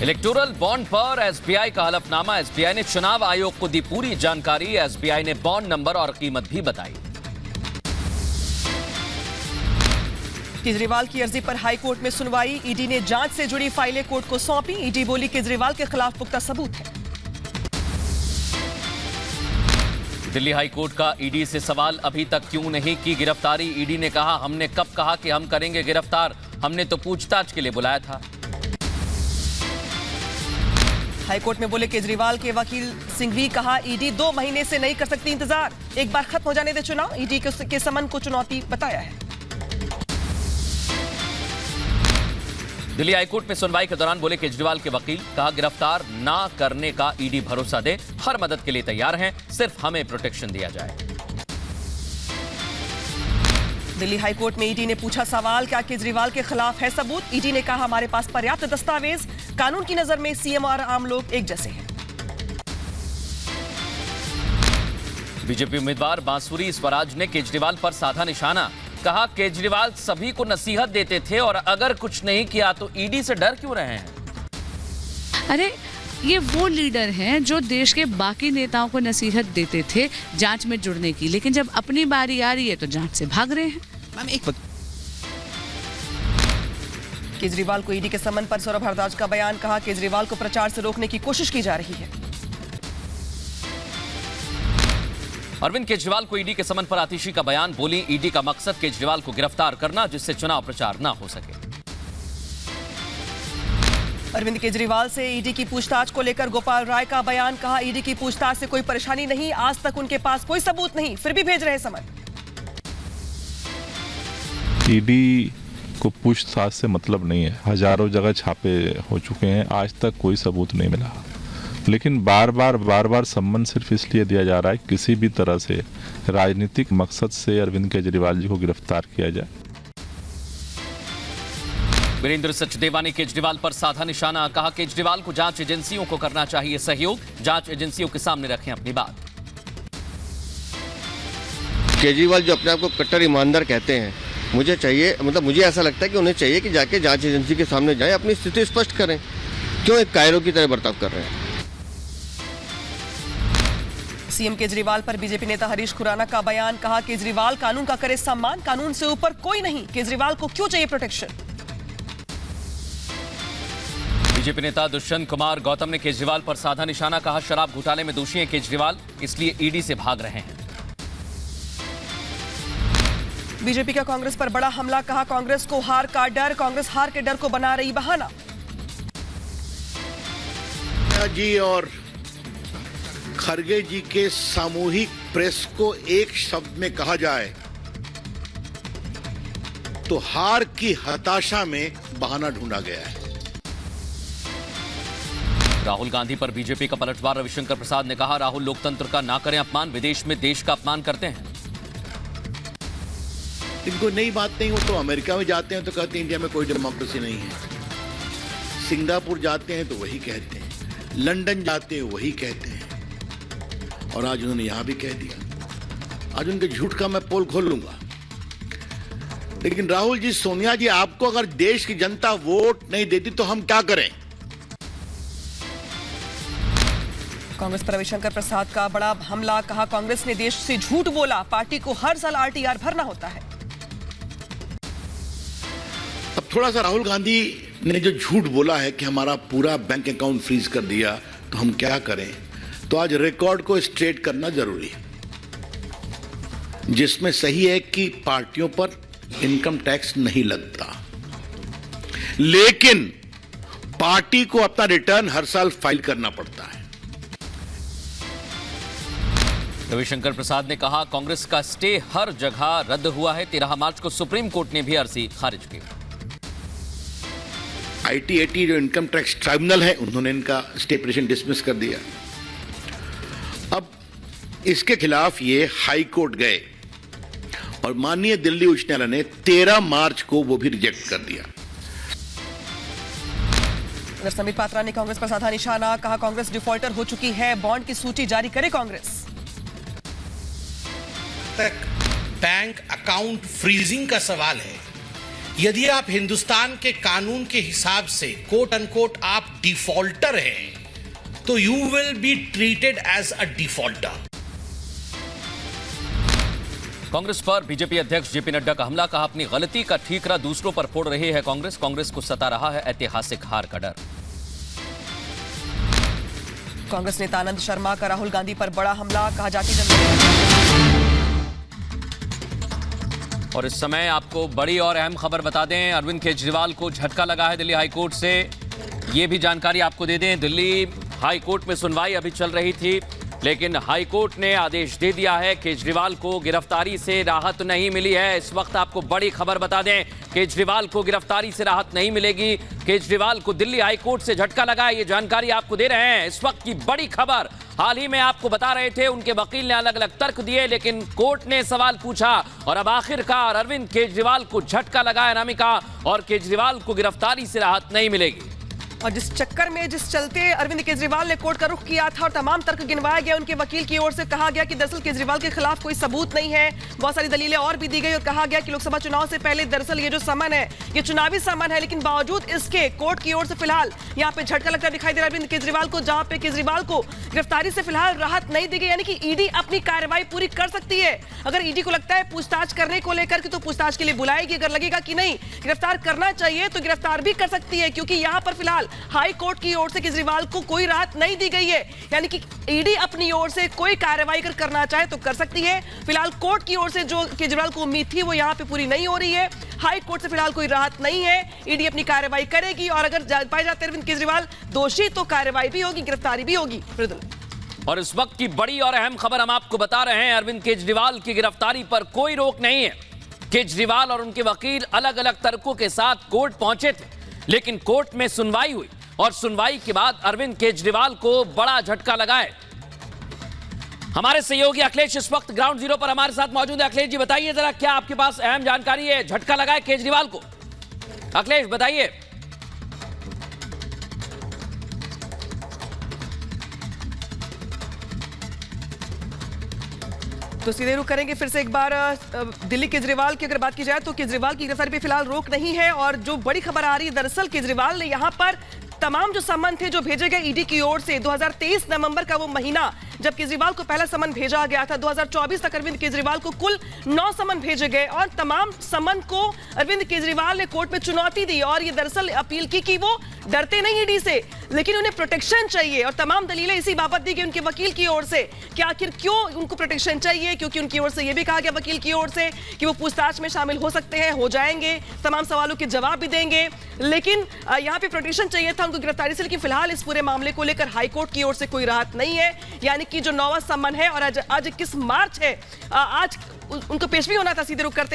Electoral bond पर SBI का हलफनामा। एसबीआई ने चुनाव आयोग को दी पूरी जानकारी। एसबीआई ने बॉन्ड नंबर और कीमत भी बताई। केजरीवाल की अर्जी पर हाईकोर्ट में सुनवाई। ईडी ने जांच से जुड़ी फाइलें कोर्ट को सौंपी। ईडी बोली केजरीवाल के खिलाफ पुख्ता सबूत है। दिल्ली हाईकोर्ट का ईडी से सवाल, अभी तक क्यों नहीं की गिरफ्तारी। ईडी ने कहा, हमने कब कहा कि हम करेंगे गिरफ्तार, हमने तो पूछताछ के लिए बुलाया था। हाईकोर्ट में बोले केजरीवाल के वकील सिंघवी, कहा ईडी 2 महीने से नहीं कर सकती इंतजार, एक बार खत्म हो जाने दे चुनाव। ईडी के समन को चुनौती बताया है। दिल्ली हाईकोर्ट में सुनवाई के दौरान बोले केजरीवाल के वकील, कहा गिरफ्तार ना करने का ईडी भरोसा दे, हर मदद के लिए तैयार हैं, सिर्फ हमें प्रोटेक्शन दिया जाए। दिल्ली हाईकोर्ट में ईडी ने पूछा सवाल, क्या केजरीवाल के खिलाफ है सबूत। ईडी ने कहा, हमारे पास पर्याप्त दस्तावेज, कानून की नजर में सीएम और आम लोग एक जैसे हैं। बीजेपी उम्मीदवार बांसुरी स्वराज ने केजरीवाल पर साधा निशाना। कहा, केजरीवाल सभी को नसीहत देते थे और अगर कुछ नहीं किया तो ईडी से डर क्यों रहे हैं। अरे ये वो लीडर हैं जो देश के बाकी नेताओं को नसीहत देते थे जांच में जुड़ने की, लेकिन जब अपनी बारी आ रही है तो जांच से भाग रहे हैं। केजरीवाल को ईडी के समन पर सौरभ भारद्वाज का बयान। कहा, केजरीवाल को प्रचार से रोकने की कोशिश की जा रही है। अरविंद केजरीवाल को ईडी के समन पर आतिशी का बयान। बोली, ईडी का मकसद केजरीवाल को गिरफ्तार करना, जिससे चुनाव प्रचार ना हो सके। अरविंद केजरीवाल से ईडी की पूछताछ को लेकर गोपाल राय का बयान। कहा, ईडी की पूछताछ से कोई परेशानी नहीं, आज तक उनके पास कोई सबूत नहीं, फिर भी भेज रहे समन। ईडी को पूछताछ से मतलब नहीं है, हजारों जगह छापे हो चुके हैं, आज तक कोई सबूत नहीं मिला। लेकिन बार बार सम्मन सिर्फ इसलिए दिया जा रहा है किसी भी तरह से राजनीतिक मकसद से अरविंद केजरीवाल जी को गिरफ्तार किया जाए। वीरेंद्र सचदेवा ने केजरीवाल पर साधा निशाना। कहा, केजरीवाल को जांच एजेंसियों को करना चाहिए सहयोग, जांच एजेंसियों के सामने रखें अपनी बात। केजरीवाल जो अपने आप को कट्टर ईमानदार कहते हैं, मुझे चाहिए, मतलब मुझे ऐसा लगता है कि उन्हें चाहिए कि जाके जांच एजेंसी के सामने जाएं, अपनी स्थिति स्पष्ट करें, क्यों एक कायरों की तरह बर्ताव कर रहे हैं। सीएम केजरीवाल पर बीजेपी नेता हरीश खुराना का बयान। कहा, केजरीवाल कानून का करे सम्मान, कानून से ऊपर कोई नहीं, केजरीवाल को क्यों चाहिए प्रोटेक्शन। बीजेपी नेता दुष्यंत कुमार गौतम ने केजरीवाल पर साधा निशाना। कहा, शराब घोटाले में दोषी हैं केजरीवाल, इसलिए ईडी से भाग रहे हैं। बीजेपी का कांग्रेस पर बड़ा हमला। कहा, कांग्रेस को हार का डर, कांग्रेस हार के डर को बना रही बहाना। जी और खरगे जी के सामूहिक प्रेस को एक शब्द में कहा जाए तो हार की हताशा में बहाना ढूंढा गया है। राहुल गांधी पर बीजेपी का पलटवार। रविशंकर प्रसाद ने कहा, राहुल लोकतंत्र का ना करें अपमान, विदेश में देश का अपमान करते हैं। इनको नई बात नहीं हो तो अमेरिका में जाते हैं तो कहते हैं इंडिया में कोई डेमोक्रेसी नहीं है, सिंगापुर जाते हैं तो वही कहते हैं, लंदन जाते हैं वही कहते हैं, और आज उन्होंने यहां भी कह दिया। आज उनके झूठ का मैं पोल खोल लूंगा। लेकिन राहुल जी, सोनिया जी, आपको अगर देश की जनता वोट नहीं देती तो हम क्या करें। कांग्रेस पर रविशंकर प्रसाद का बड़ा हमला। कहा, कांग्रेस ने देश से झूठ बोला, पार्टी को हर साल आरटीआर भरना होता है। अब थोड़ा सा राहुल गांधी ने जो झूठ बोला है कि हमारा पूरा बैंक अकाउंट फ्रीज कर दिया, तो हम क्या करें, तो आज रिकॉर्ड को स्ट्रेट करना जरूरी है, जिसमें सही है कि पार्टियों पर इनकम टैक्स नहीं लगता, लेकिन पार्टी को अपना रिटर्न हर साल फाइल करना पड़ता है। रविशंकर प्रसाद ने कहा, कांग्रेस का स्टे हर जगह रद्द हुआ है। 13 मार्च को सुप्रीम कोर्ट ने भी अर्जी खारिज की। ITAT जो इनकम टैक्स ट्राइब्यूनल है, उन्होंने इनका स्टे पिटीशन डिसमिस कर दिया। अब इसके खिलाफ ये हाई कोर्ट गए और माननीय दिल्ली उच्च न्यायालय ने 13 मार्च को वो भी रिजेक्ट कर दिया। समित पात्रा ने कांग्रेस पर साधा निशाना। कहा, कांग्रेस डिफॉल्टर हो चुकी है, बॉन्ड की सूची जारी करे कांग्रेस। तक बैंक अकाउंट फ्रीजिंग का सवाल है, यदि आप हिंदुस्तान के कानून के हिसाब से कोट अनकोट आप डिफॉल्टर हैं तो you will be treated as a defaulter. Congress पर बीजेपी अध्यक्ष जेपी नड्डा का हमला, कहा अपनी गलती का ठीकरा दूसरों पर फोड़ रही है कांग्रेस को सता रहा है ऐतिहासिक हार का डर। कांग्रेस नेता आनंद शर्मा का राहुल गांधी पर बड़ा हमला, कहा जाति जनगणना। और इस समय आपको बड़ी और अहम खबर बता दें, अरविंद केजरीवाल को झटका लगा है दिल्ली हाईकोर्ट से। ये भी जानकारी आपको दे दें, दिल्ली हाईकोर्ट में सुनवाई अभी चल रही थी, लेकिन हाईकोर्ट ने आदेश दे दिया है केजरीवाल को गिरफ्तारी से राहत नहीं मिली है। इस वक्त आपको बड़ी खबर बता दें, केजरीवाल को गिरफ्तारी से राहत नहीं मिलेगी। केजरीवाल को दिल्ली हाईकोर्ट से झटका लगा है, ये जानकारी आपको दे रहे हैं। इस वक्त की बड़ी खबर, हाल ही में आपको बता रहे थे उनके वकील ने अलग अलग तर्क दिए, लेकिन कोर्ट ने सवाल पूछा और अब आखिरकार अरविंद केजरीवाल को झटका लगा है अनामिका, और केजरीवाल को गिरफ्तारी से राहत नहीं मिलेगी। और जिस चक्कर में जिस चलते अरविंद केजरीवाल ने कोर्ट का रुख किया था और तमाम तर्क गिनवाया गया, उनके वकील की ओर से कहा गया कि दरअसल केजरीवाल के खिलाफ कोई सबूत नहीं है। बहुत सारी दलीलें और भी दी गई और कहा गया कि लोकसभा चुनाव से पहले दरअसल ये जो समन है ये चुनावी समन है, लेकिन बावजूद इसके कोर्ट की ओर से फिलहाल यहाँ पे झटका लगता दिखाई दे रहा है अरविंद केजरीवाल को, जहां पे केजरीवाल को गिरफ्तारी से फिलहाल राहत नहीं दी गई। यानी कि ईडी अपनी कार्रवाई पूरी कर सकती है। अगर ईडी को लगता है पूछताछ करने को लेकर के तो पूछताछ के लिए बुलाएगी, अगर लगेगा कि नहीं गिरफ्तार करना चाहिए तो गिरफ्तार भी कर सकती है, क्योंकि यहाँ पर फिलहाल हाई कोर्ट की ओर से केजरीवाल को कोई राहत नहीं दी गई है। यानी कि ईडी अपनी ओर से कोई कार्रवाई अगर करना चाहे तो कर सकती है। फिलहाल कोर्ट की ओर से जो केजरीवाल को उम्मीद थी वो यहाँ पे पूरी नहीं हो रही है। हाई कोर्ट से फिलहाल कोई राहत नहीं है, ईडी अपनी कार्रवाई करेगी और अगर पाए जाते अरविंद केजरीवाल दोषी तो कार्रवाई भी होगी, गिरफ्तारी भी होगी। और इस वक्त की बड़ी और अहम खबर हम आपको बता रहे हैं, अरविंद केजरीवाल की गिरफ्तारी पर कोई रोक नहीं है। केजरीवाल और उनके वकील अलग अलग तर्कों के साथ कोर्ट पहुंचे थे, लेकिन कोर्ट में सुनवाई हुई और सुनवाई के बाद अरविंद केजरीवाल को बड़ा झटका लगा है। हमारे सहयोगी अखिलेश इस वक्त ग्राउंड जीरो पर हमारे साथ मौजूद है। अखिलेश जी बताइए जरा, क्या आपके पास अहम जानकारी है? झटका लगा है केजरीवाल को, अखिलेश बताइए। तो सीधे रुख करेंगे फिर से एक बार दिल्ली केजरीवाल की अगर बात की जाए तो केजरीवाल की गिरफ्तारी पे फिलहाल रोक नहीं है। और जो बड़ी खबर आ रही है, दरअसल केजरीवाल ने यहां पर तमाम जो समन थे जो भेजे गए ईडी की ओर से, 2023 नवंबर का वो महीना जब केजरीवाल को पहला समन भेजा गया था, 2024 तक अरविंद केजरीवाल को कुल 9 समन भेजे गए और तमाम समन को अरविंद केजरीवाल ने कोर्ट में चुनौती दी और ये दरअसल अपील की कि वो डरते नहीं ईडी से, लेकिन उन्हें प्रोटेक्शन चाहिए। और तमाम दलीलें इसी बाबत दी गई उनके वकील की ओर से कि आखिर क्यों उनको प्रोटेक्शन चाहिए, क्योंकि उनकी ओर से यह भी कहा गया वकील की ओर से कि वो पूछताछ में शामिल हो सकते हैं, हो जाएंगे, तमाम सवालों के जवाब भी देंगे, लेकिन यहाँ पे प्रोटेक्शन चाहिए था उनको गिरफ्तारी से। लेकिन फिलहाल इस पूरे मामले को लेकर हाईकोर्ट की ओर से कोई राहत नहीं है। यानी कि जो 9वां समन है और आज 21 मार्च है, आज उनको पेश भी होना था। सीधे रुख करते